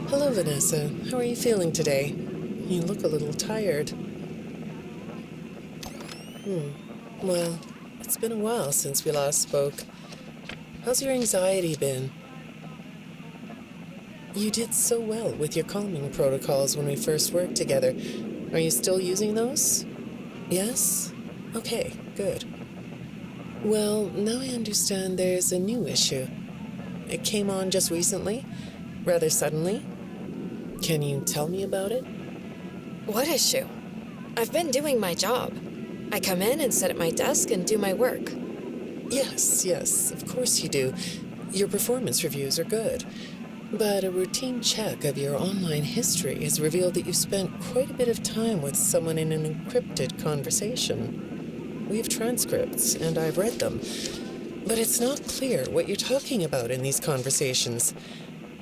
Hello, Vanessa. How are you feeling today? You look a little tired. Well, it's been a while since we last spoke. How's your anxiety been? You did so well with your calming protocols when we first worked together. Are you still using those? Yes? Okay, good. Well, now I understand there's a new issue. It came on just recently, rather suddenly. Can you tell me about it? What issue? I've been doing my job. I come in and sit at my desk and do my work. Yes, of course you do. Your performance reviews are good. But a routine check of your online history has revealed that you've spent quite a bit of time with someone in an encrypted conversation. We have transcripts, and I've read them. But it's not clear what you're talking about in these conversations.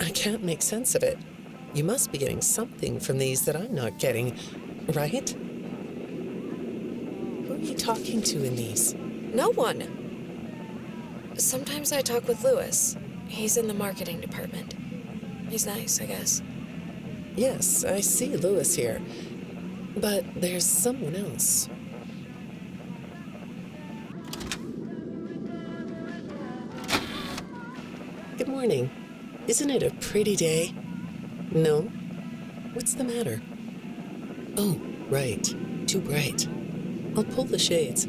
I can't make sense of it. You must be getting something from these that I'm not getting, right? Who are you talking to in these? No one. Sometimes I talk with Lewis. He's in the marketing department. He's nice, I guess. Yes, I see Lewis here. But there's someone else. Good morning. Isn't it a pretty day? No? What's the matter? Oh, right. Too bright. I'll pull the shades.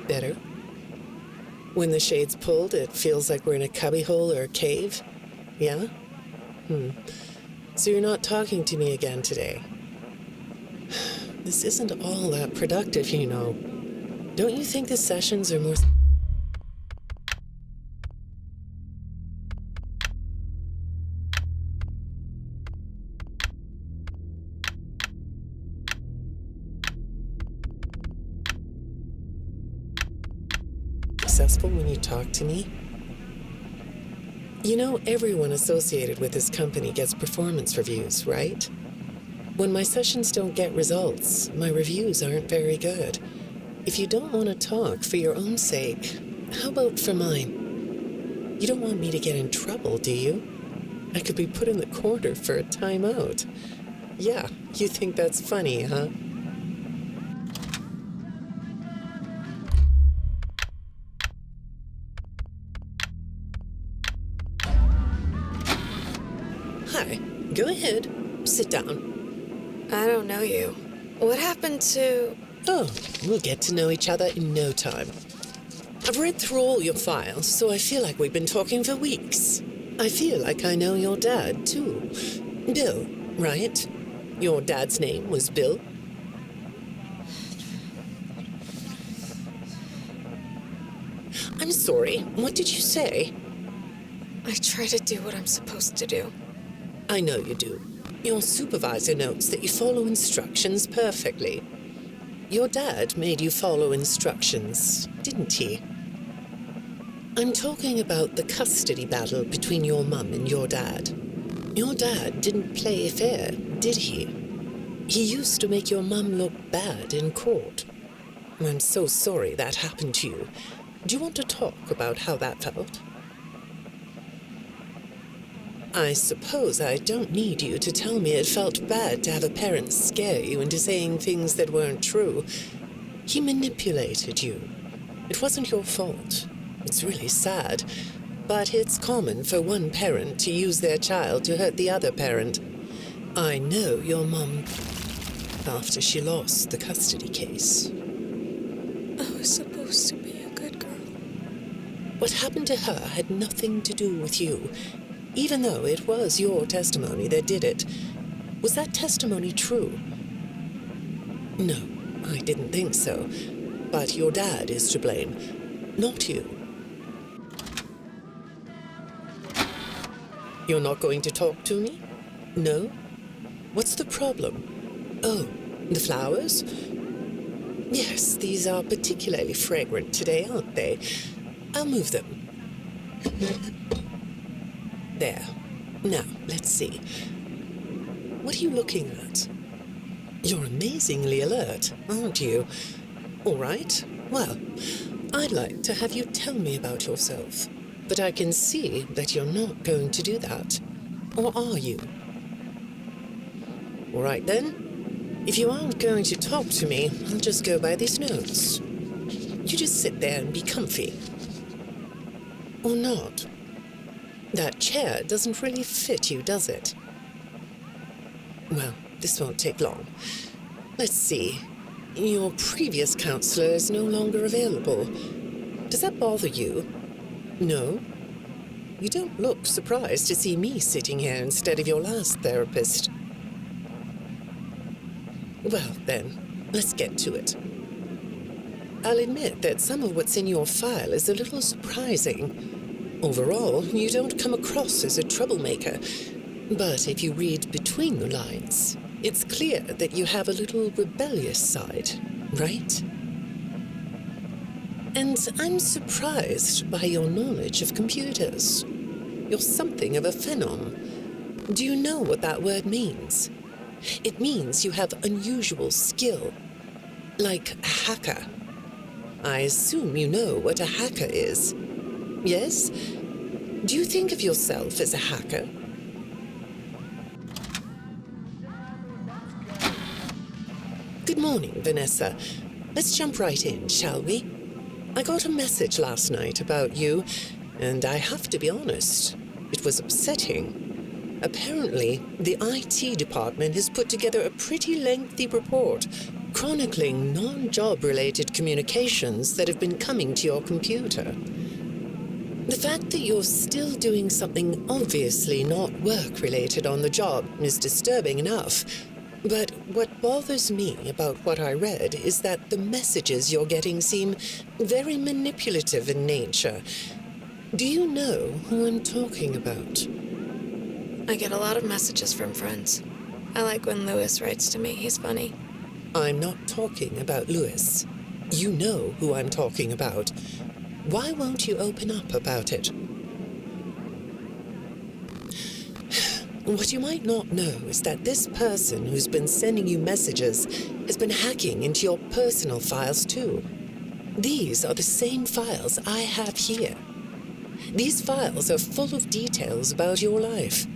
Better? When the shade's pulled, it feels like we're in a cubbyhole or a cave? Yeah? So you're not talking to me again today? This isn't all that productive, you know. Don't you think the sessions are more... successful when you talk to me? You know, everyone associated with this company gets performance reviews, right? When my sessions don't get results, my reviews aren't very good. If you don't want to talk for your own sake, how about for mine? You don't want me to get in trouble, do you? I could be put in the corner for a timeout. Yeah, you think that's funny, huh? Hi, go ahead. Sit down. I don't know you. What happened to... Oh, we'll get to know each other in no time. I've read through all your files, so I feel like we've been talking for weeks. I feel like I know your dad, too. Bill, right? Your dad's name was Bill? I'm sorry, what did you say? I try to do what I'm supposed to do. I know you do. Your supervisor notes that you follow instructions perfectly. Your dad made you follow instructions, didn't he? I'm talking about the custody battle between your mum and your dad. Your dad didn't play fair, did he? He used to make your mum look bad in court. I'm so sorry that happened to you. Do you want to talk about how that felt? I suppose I don't need you to tell me it felt bad to have a parent scare you into saying things that weren't true. He manipulated you. It wasn't your fault. It's really sad, but it's common for one parent to use their child to hurt the other parent. I know your mum after she lost the custody case. I was supposed to be a good girl. What happened to her had nothing to do with you. Even though it was your testimony that did it. Was that testimony true? No, I didn't think so. But your dad is to blame, not you. You're not going to talk to me? No? What's the problem? Oh, the flowers? Yes, these are particularly fragrant today, aren't they? I'll move them. There. Now, let's see. What are you looking at? You're amazingly alert, aren't you? All right. Well, I'd like to have you tell me about yourself. But I can see that you're not going to do that. Or are you? All right, then. If you aren't going to talk to me, I'll just go by these notes. You just sit there and be comfy. Or not. That chair doesn't really fit you, does it? Well, this won't take long. Let's see. Your previous counselor is no longer available. Does that bother you? No? You don't look surprised to see me sitting here instead of your last therapist. Well, then, let's get to it. I'll admit that some of what's in your file is a little surprising. Overall, you don't come across as a troublemaker. But if you read between the lines, it's clear that you have a little rebellious side, right? And I'm surprised by your knowledge of computers. You're something of a phenom. Do you know what that word means? It means you have unusual skill, like a hacker. I assume you know what a hacker is. Yes? Do you think of yourself as a hacker? Good morning, Vanessa. Let's jump right in, shall we? I got a message last night about you, and I have to be honest, it was upsetting. Apparently, the IT department has put together a pretty lengthy report chronicling non-job-related communications that have been coming to your computer. The fact that you're still doing something obviously not work-related on the job is disturbing enough. But what bothers me about what I read is that the messages you're getting seem very manipulative in nature. Do you know who I'm talking about? I get a lot of messages from friends. I like when Lewis writes to me. He's funny. I'm not talking about Lewis. You know who I'm talking about. Why won't you open up about it? What you might not know is that this person who's been sending you messages has been hacking into your personal files too. These are the same files I have here. These files are full of details about your life.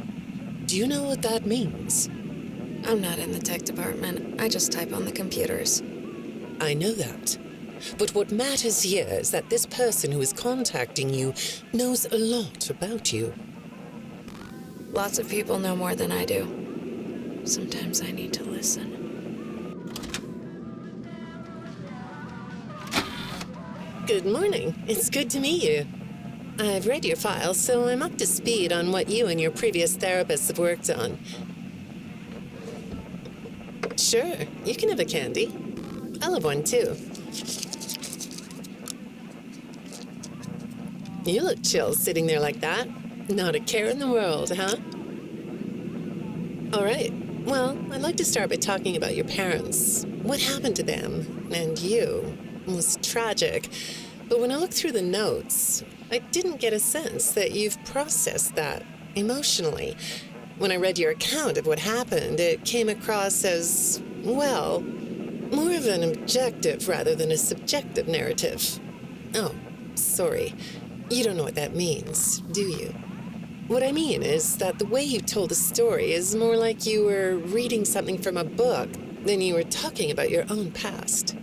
Do you know what that means? I'm not in the tech department. I just type on the computers. I know that. But what matters here is that this person who is contacting you knows a lot about you. Lots of people know more than I do. Sometimes I need to listen. Good morning. It's good to meet you. I've read your file, so I'm up to speed on what you and your previous therapists have worked on. Sure, you can have a candy. I'll have one too. You look chill sitting there like that. Not a care in the world, huh? All right. Well, I'd like to start by talking about your parents. What happened to them and you was tragic. But when I looked through the notes, I didn't get a sense that you've processed that emotionally. When I read your account of what happened, it came across as, well, more of an objective rather than a subjective narrative. Oh, sorry. You don't know what that means, do you? What I mean is that the way you told the story is more like you were reading something from a book than you were talking about your own past.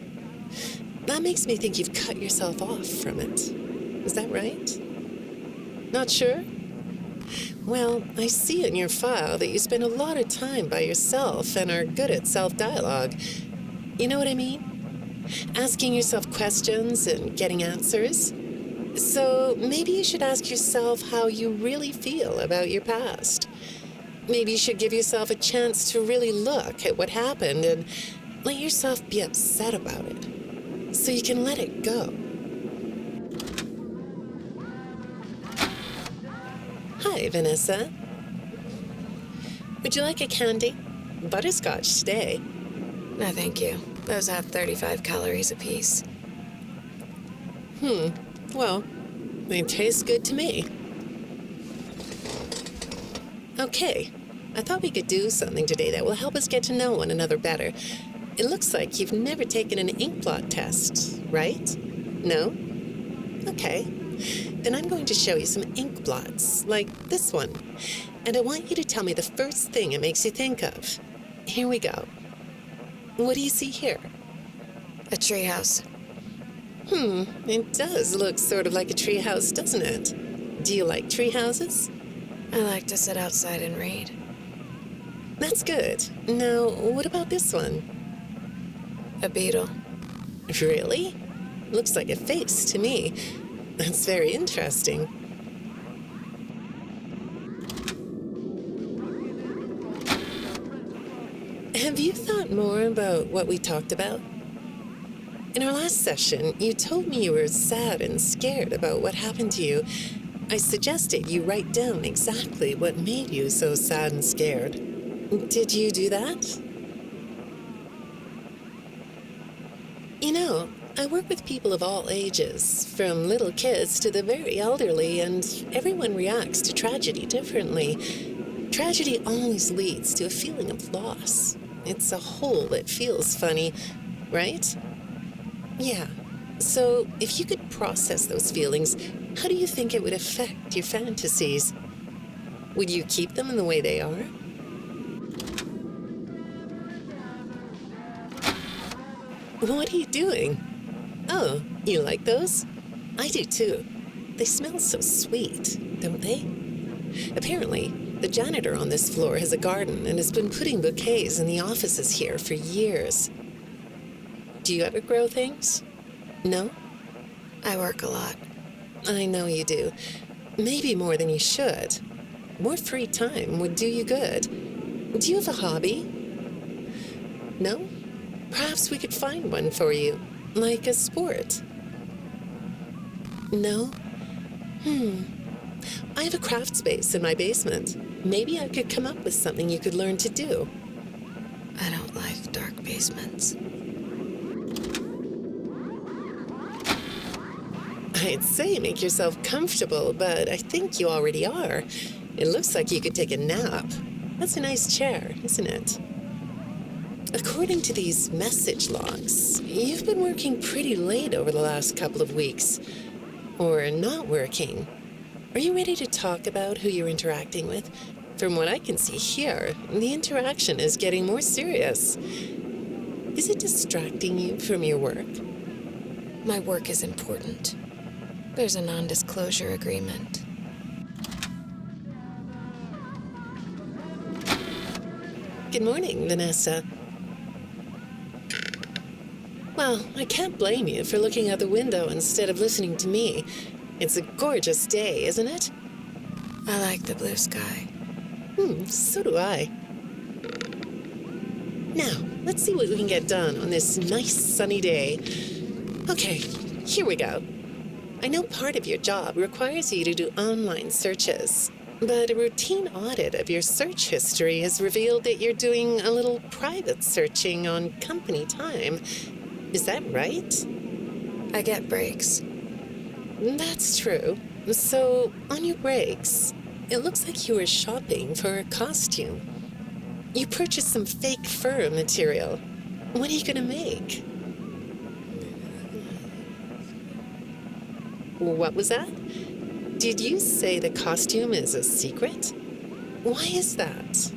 That makes me think you've cut yourself off from it. Is that right? Not sure? Well, I see in your file that you spend a lot of time by yourself and are good at self-dialogue. You know what I mean? Asking yourself questions and getting answers. So maybe you should ask yourself how you really feel about your past. Maybe you should give yourself a chance to really look at what happened and let yourself be upset about it, so you can let it go. Hi, Vanessa. Would you like a candy? butterscotch today. No, thank you. Those have 35 calories apiece. Well, they taste good to me. Okay, I thought we could do something today that will help us get to know one another better. It looks like you've never taken an ink blot test, right? No? Okay. Then I'm going to show you some ink blots, like this one. And I want you to tell me the first thing it makes you think of. Here we go. What do you see here? A treehouse. It does look sort of like a treehouse, doesn't it? Do you like treehouses? I like to sit outside and read. That's good. Now, what about this one? A beetle. Really? Looks like a face to me. That's very interesting. Have you thought more about what we talked about? In our last session, you told me you were sad and scared about what happened to you. I suggested you write down exactly what made you so sad and scared. Did you do that? You know, I work with people of all ages, from little kids to the very elderly, and everyone reacts to tragedy differently. Tragedy always leads to a feeling of loss. It's a hole that feels funny, right? Yeah. So, if you could process those feelings, how do you think it would affect your fantasies? Would you keep them in the way they are? What are you doing? Oh, you like those? I do too. They smell so sweet, don't they? Apparently, the janitor on this floor has a garden and has been putting bouquets in the offices here for years. Do you ever grow things? No? I work a lot. I know you do. Maybe more than you should. More free time would do you good. Do you have a hobby? No? Perhaps we could find one for you, like a sport. No? I have a craft space in my basement. Maybe I could come up with something you could learn to do. I don't like dark basements. I'd say make yourself comfortable, but I think you already are. It looks like you could take a nap. That's a nice chair, isn't it? According to these message logs, you've been working pretty late over the last couple of weeks. Or not working. Are you ready to talk about who you're interacting with? From what I can see here, the interaction is getting more serious. Is it distracting you from your work? My work is important. There's a non-disclosure agreement. Good morning, Vanessa. Well, I can't blame you for looking out the window instead of listening to me. It's a gorgeous day, isn't it? I like the blue sky. So do I. Now, let's see what we can get done on this nice sunny day. Okay, here we go. I know part of your job requires you to do online searches, but a routine audit of your search history has revealed that you're doing a little private searching on company time. Is that right? I get breaks. That's true. So, on your breaks, it looks like you were shopping for a costume. You purchased some fake fur material. What are you gonna make? What was that? Did you say the costume is a secret? Why is that?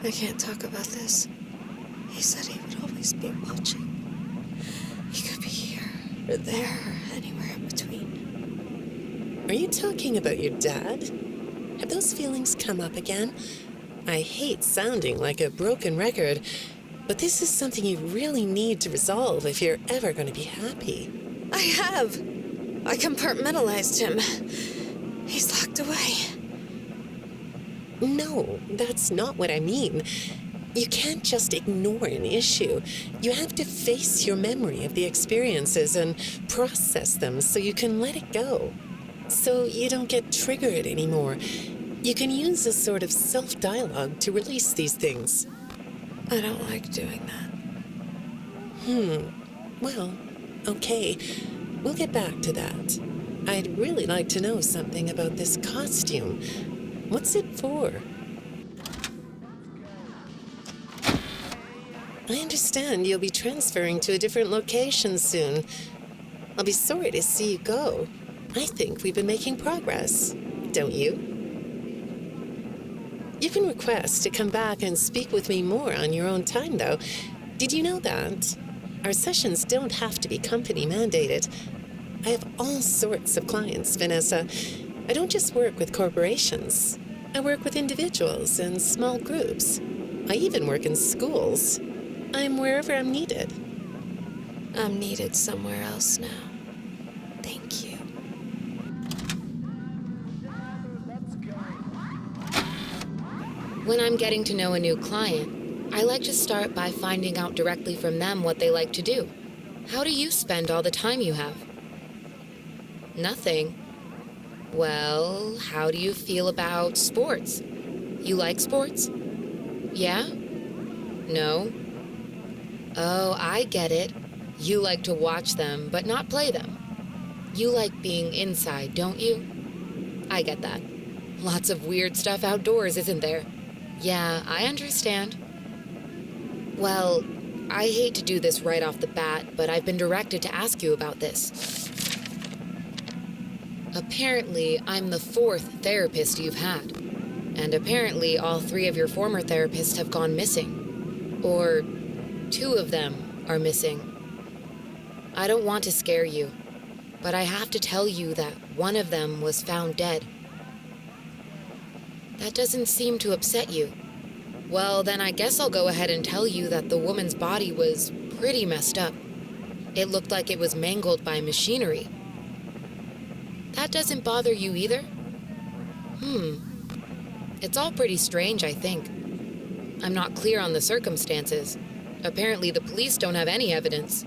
I can't talk about this. He said he would always be watching. He could be here, or there, or anywhere in between. Are you talking about your dad? Have those feelings come up again? I hate sounding like a broken record, but this is something you really need to resolve if you're ever going to be happy. I have. I compartmentalized him. He's locked away. No, that's not what I mean. You can't just ignore an issue. You have to face your memory of the experiences and process them so you can let it go. So you don't get triggered anymore. You You can use a sort of self-dialogue to release these things. I don't like doing that. Well, okay. We'll get back to that. I'd really like to know something about this costume. What's it for? I understand you'll be transferring to a different location soon. I'll be sorry to see you go. I think we've been making progress, don't you? You can request to come back and speak with me more on your own time, though. Did you know that? Our sessions don't have to be company mandated. I have all sorts of clients, Vanessa. I don't just work with corporations. I work with individuals and small groups. I even work in schools. I'm wherever I'm needed. I'm needed somewhere else now. Thank you. When I'm getting to know a new client, I like to start by finding out directly from them what they like to do. How do you spend all the time you have? Nothing. Well, how do you feel about sports? You like sports? Yeah? No? Oh, I get it. You like to watch them, but not play them. You like being inside, don't you? I get that. Lots of weird stuff outdoors, isn't there? Yeah, I understand. Well, I hate to do this right off the bat, but I've been directed to ask you about this. Apparently, I'm the 4th therapist you've had. And apparently, all 3 of your former therapists have gone missing. Or 2 of them are missing. I don't want to scare you, but I have to tell you that one of them was found dead. That doesn't seem to upset you. Well, then I guess I'll go ahead and tell you that the woman's body was pretty messed up. It looked like it was mangled by machinery. That doesn't bother you either? It's all pretty strange, I think. I'm not clear on the circumstances. Apparently the police don't have any evidence.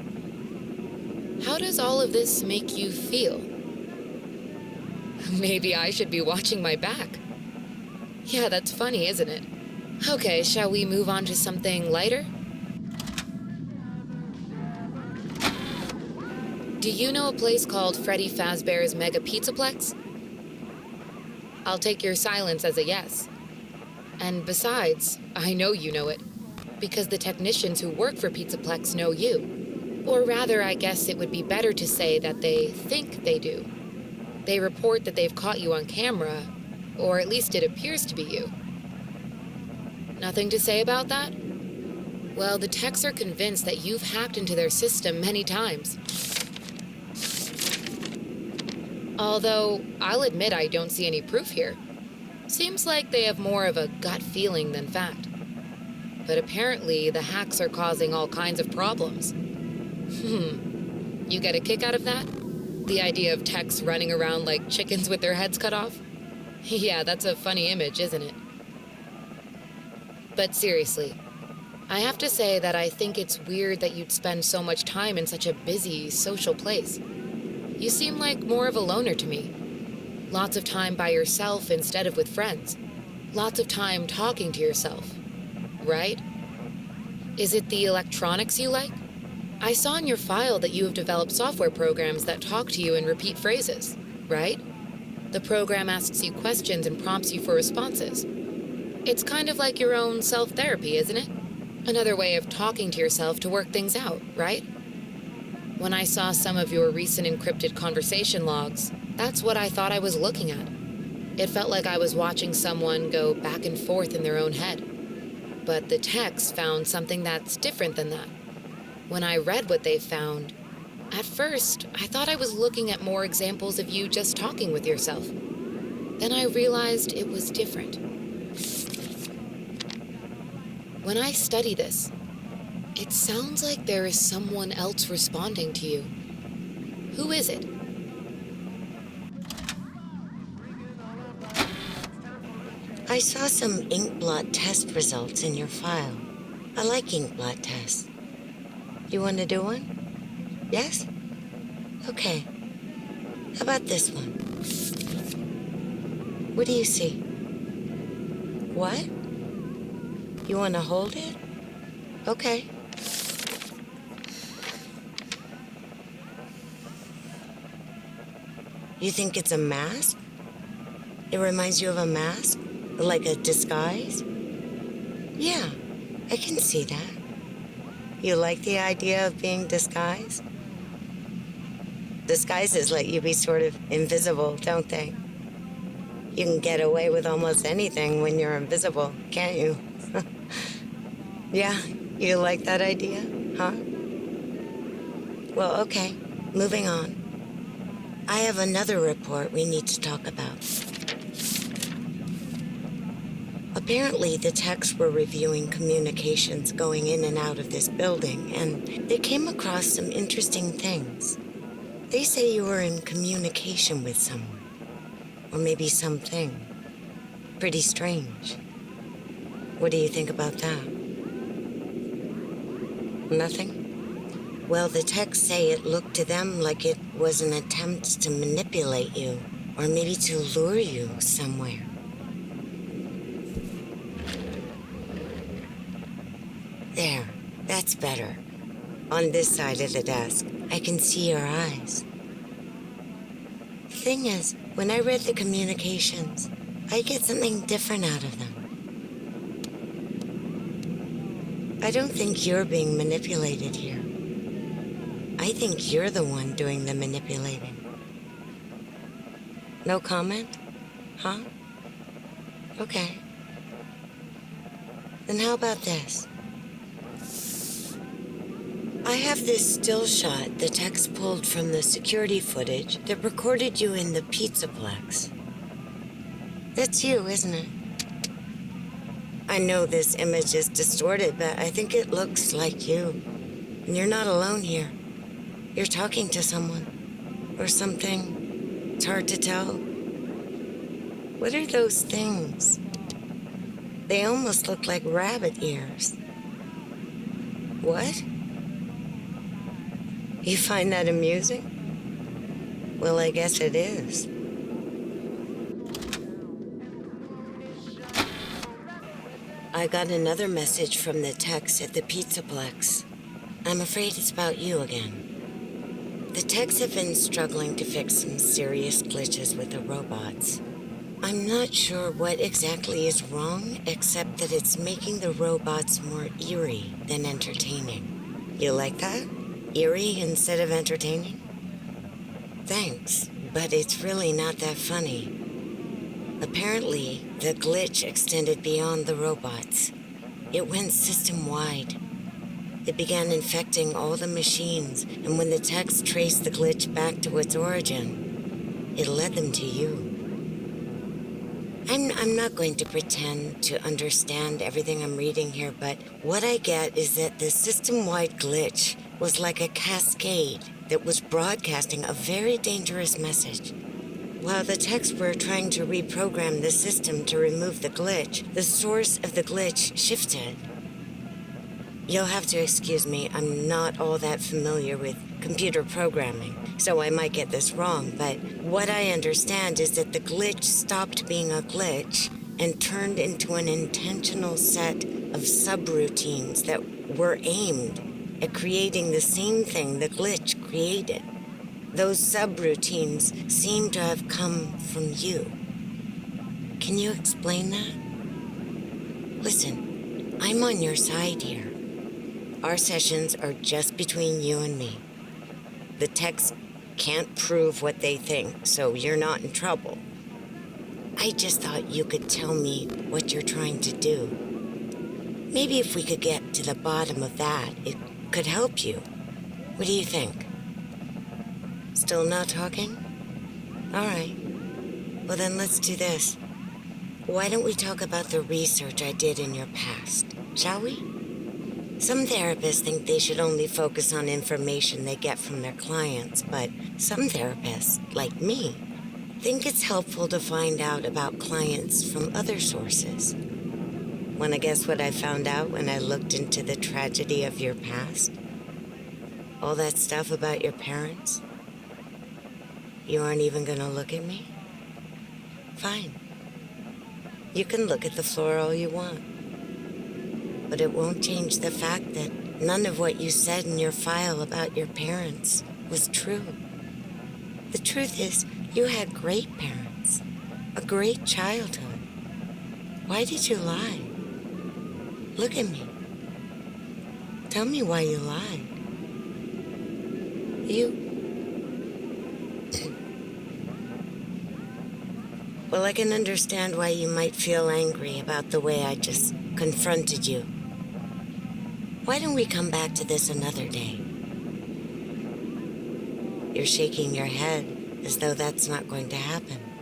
How does all of this make you feel? Maybe I should be watching my back. Yeah, that's funny, isn't it? Okay, shall we move on to something lighter? Do you know a place called Freddy Fazbear's Mega Pizzaplex? I'll take your silence as a yes. And besides, I know you know it, because the technicians who work for Pizzaplex know you. Or rather, I guess it would be better to say that they think they do. They report that they've caught you on camera, or at least it appears to be you. Nothing to say about that? Well, the techs are convinced that you've hacked into their system many times. Although, I'll admit I don't see any proof here. Seems like they have more of a gut feeling than fact. But apparently, the hacks are causing all kinds of problems. You get a kick out of that? The idea of techs running around like chickens with their heads cut off? Yeah, that's a funny image, isn't it? But seriously, I have to say that I think it's weird that you'd spend so much time in such a busy, social place. You seem like more of a loner to me. Lots of time by yourself instead of with friends. Lots of time talking to yourself. Right? Is it the electronics you like? I saw in your file that you have developed software programs that talk to you in repeat phrases, right? The program asks you questions and prompts you for responses. It's kind of like your own self-therapy, isn't it? Another way of talking to yourself to work things out, right? When I saw some of your recent encrypted conversation logs, that's what I thought I was looking at. It felt like I was watching someone go back and forth in their own head. But the techs found something that's different than that. When I read what they found, at first, I thought I was looking at more examples of you just talking with yourself. Then I realized it was different. When I study this, it sounds like there is someone else responding to you. Who is it? I saw some ink blot test results in your file. I like ink blot tests. You want to do one? Yes? Okay. How about this one? What do you see? What? You want to hold it? Okay. You think it's a mask? It reminds you of a mask? Like a disguise? Yeah, I can see that. You like the idea of being disguised? Disguises let you be sort of invisible, don't they? You can get away with almost anything when you're invisible, can't you? Yeah, you like that idea, huh? Well, okay, moving on. I have another report we need to talk about. Apparently, the techs were reviewing communications going in and out of this building, and they came across some interesting things. They say you were in communication with someone, or maybe something. Pretty strange. What do you think about that? Nothing? Well, the techs say it looked to them like it was an attempt to manipulate you, or maybe to lure you somewhere. There, that's better. On this side of the desk, I can see your eyes. The thing is, when I read the communications, I get something different out of them. I don't think you're being manipulated here. I think you're the one doing the manipulating. No comment? Huh? Okay. Then how about this? I have this still shot the techs pulled from the security footage that recorded you in the Pizzaplex. That's you, isn't it? I know this image is distorted, but I think it looks like you. And you're not alone here. You're talking to someone. Or something. It's hard to tell. What are those things? They almost look like rabbit ears. What? You find that amusing? Well, I guess it is. I got another message from the techs at the Pizzaplex. I'm afraid it's about you again. The techs have been struggling to fix some serious glitches with the robots. I'm not sure what exactly is wrong, except that it's making the robots more eerie than entertaining. You like that? Eerie instead of entertaining? Thanks, but it's really not that funny. Apparently, the glitch extended beyond the robots. It went system-wide. It began infecting all the machines, and when the techs traced the glitch back to its origin, it led them to you. I'm not going to pretend to understand everything I'm reading here, but what I get is that the system-wide glitch was like a cascade that was broadcasting a very dangerous message. While the techs were trying to reprogram the system to remove the glitch, the source of the glitch shifted. You'll have to excuse me, I'm not all that familiar with computer programming, so I might get this wrong, but what I understand is that the glitch stopped being a glitch and turned into an intentional set of subroutines that were aimed at creating the same thing the glitch created. Those subroutines seem to have come from you. Can you explain that? Listen, I'm on your side here. Our sessions are just between you and me. The techs can't prove what they think, so you're not in trouble. I just thought you could tell me what you're trying to do. Maybe if we could get to the bottom of that, it could help you. What do you think? Still not talking? All right. Well, then let's do this. Why don't we talk about the research I did in your past, shall we? Some therapists think they should only focus on information they get from their clients, but some therapists, like me, think it's helpful to find out about clients from other sources. Want to guess what I found out when I looked into the tragedy of your past? All that stuff about your parents? You aren't even gonna look at me? Fine. You can look at the floor all you want, but it won't change the fact that none of what you said in your file about your parents was true. The truth is, you had great parents, a great childhood. Why did you lie? Look at me. Tell me why you lied. Well, I can understand why you might feel angry about the way I just confronted you. Why don't we come back to this another day? You're shaking your head as though that's not going to happen.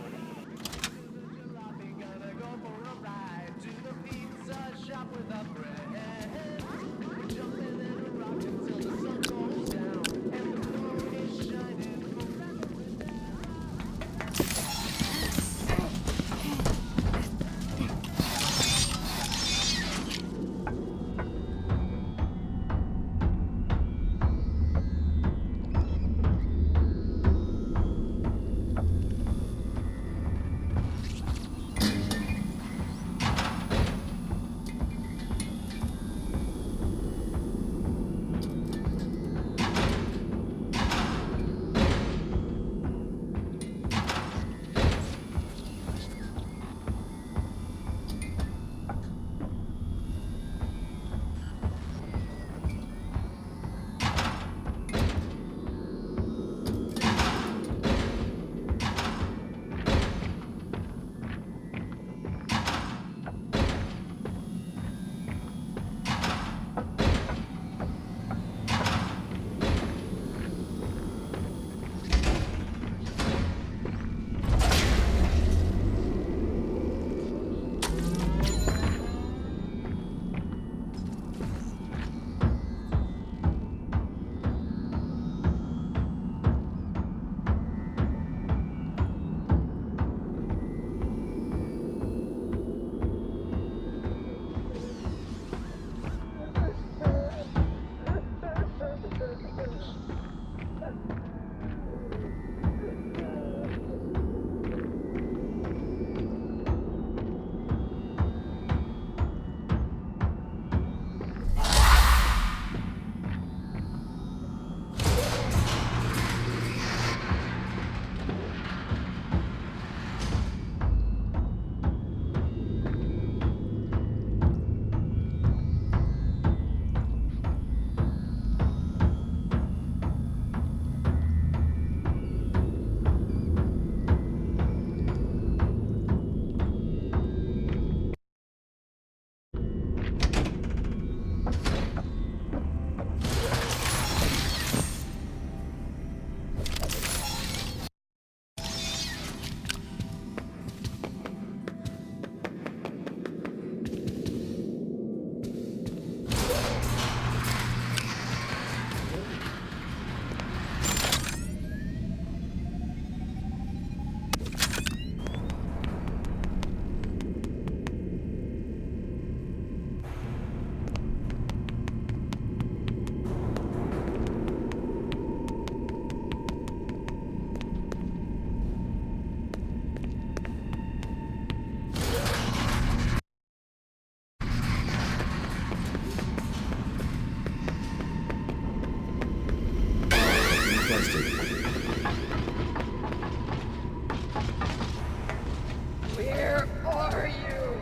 Where are you?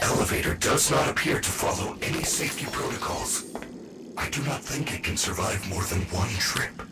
elevator does not appear to follow any safety protocols. I do not think it can survive more than one trip.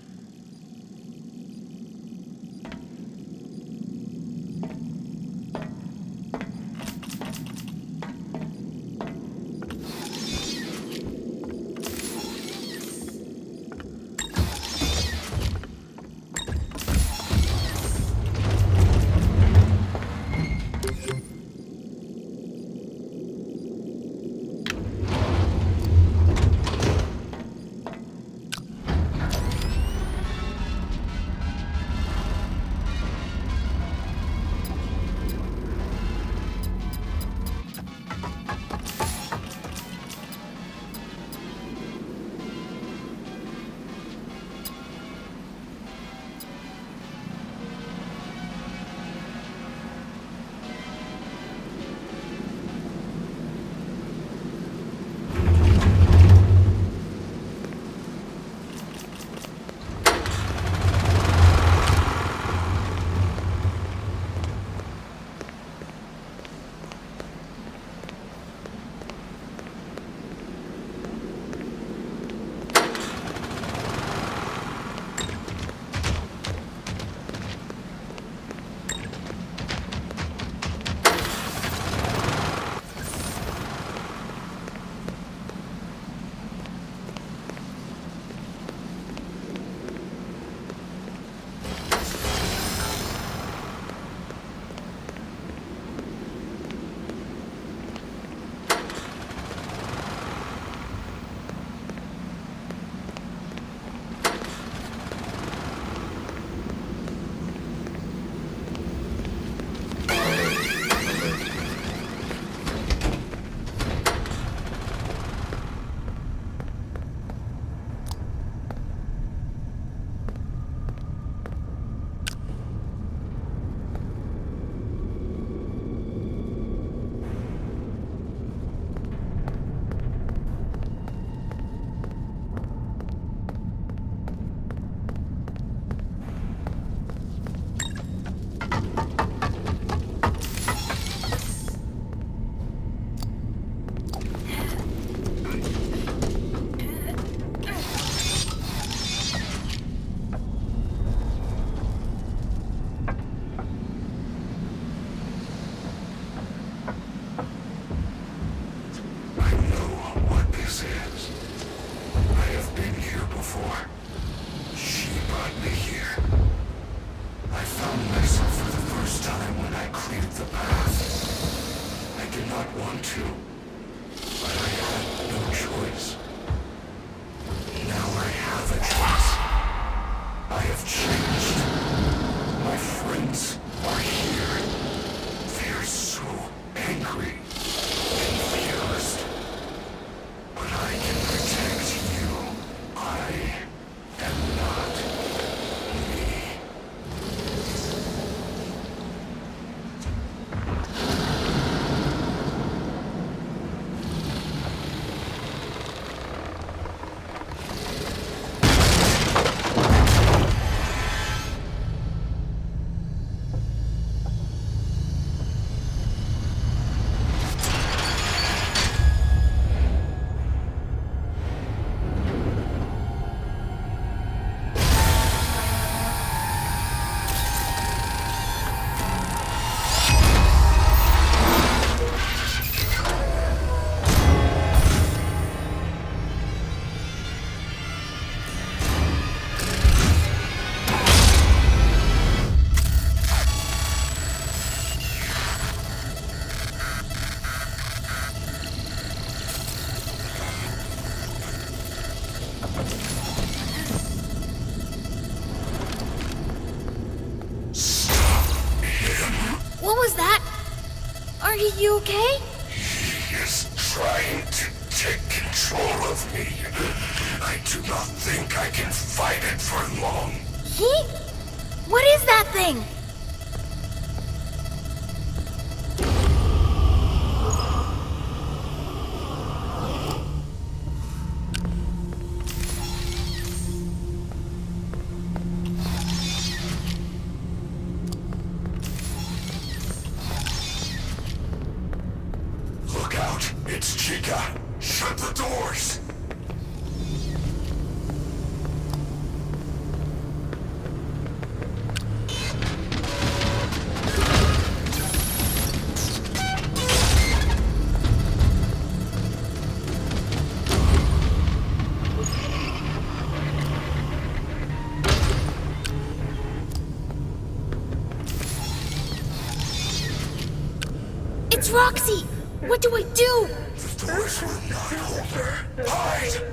You okay? He is trying to take control of me. I do not think I can fight it for long. He? What is that thing? Look out! It's Chica! Shut the doors! It's Roxy! What do I do? The doors will not hold her. Hide!